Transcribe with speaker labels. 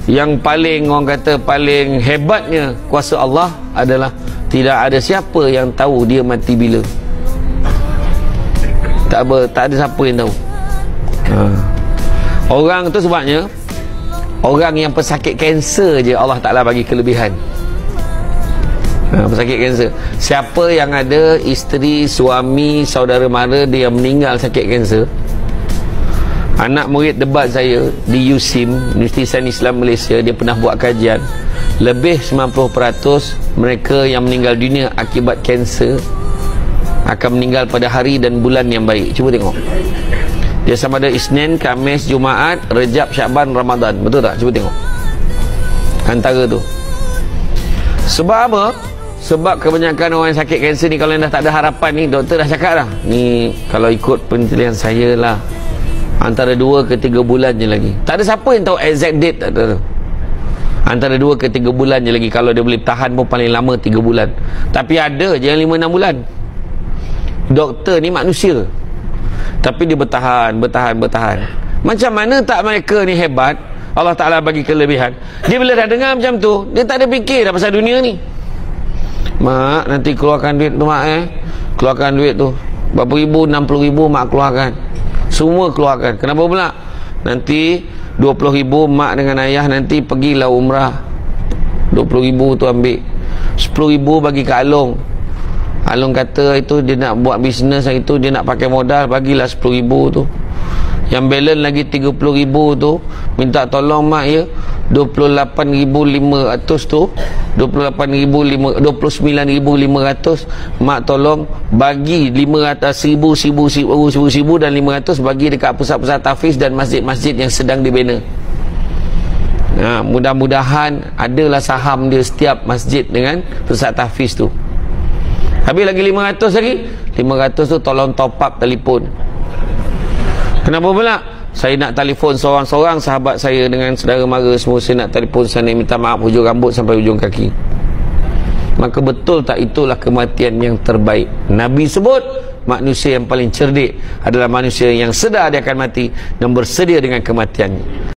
Speaker 1: Yang paling, orang kata paling hebatnya kuasa Allah adalah tidak ada siapa yang tahu dia mati bila. Tak ada siapa yang tahu. Orang tu sebabnya orang yang pesakit kanser je Allah Ta'ala bagi kelebihan. Pesakit kanser, siapa yang ada isteri, suami, saudara mara dia yang meninggal sakit kanser. Anak murid debat saya di USIM, Universiti Sains Islam Malaysia, dia pernah buat kajian. Lebih 90% mereka yang meninggal dunia akibat kanser akan meninggal pada hari dan bulan yang baik. Cuba tengok. Dia sama ada Isnin, Khamis, Jumaat, Rejab, Syaban, Ramadan. Betul tak? Cuba tengok. Antara tu. Sebab apa? Sebab kebanyakan orang yang sakit kanser ni, kalau yang dah tak ada harapan ni, doktor dah cakap dah, ni kalau ikut penelitian saya lah, antara 2 ke 3 bulan je lagi. Tak ada siapa yang tahu exact date, tak ada. Antara 2 ke 3 bulan je lagi. Kalau dia boleh tahan pun paling lama 3 bulan. Tapi ada je yang 5-6 bulan. Doktor ni manusia, tapi dia bertahan. Macam mana tak mereka ni hebat? Allah Ta'ala bagi kelebihan. Dia bila dah dengar macam tu, dia tak ada fikir dah pasal dunia ni. Mak, nanti keluarkan duit tu mak, keluarkan duit tu berapa ribu, 60 ribu mak keluarkan. Semua keluarkan. Kenapa pula? Nanti 20 ribu mak dengan ayah nanti pergilah umrah. 20 ribu tu ambil. 10 ribu bagi ke Along. Along kata itu dia nak buat bisnes, itu dia nak pakai modal, bagilah 10 ribu tu. Yang balance lagi 30 ribu tu minta tolong mak ya, 28.500 tu, 29.500 mak tolong bagi 500, 1000 dan 500 bagi dekat pusat-pusat tahfiz dan masjid-masjid yang sedang dibina. Mudah-mudahan adalah saham dia setiap masjid dengan pusat tahfiz tu. Habis lagi 500 lagi. 500 tu tolong top up telefon. Kenapa pula? Saya nak telefon seorang-seorang sahabat saya dengan saudara mara semua, saya nak telefon sana, minta maaf hujung rambut sampai hujung kaki. Maka betul tak itulah kematian yang terbaik? Nabi sebut manusia yang paling cerdik adalah manusia yang sedar dia akan mati dan bersedia dengan kematiannya.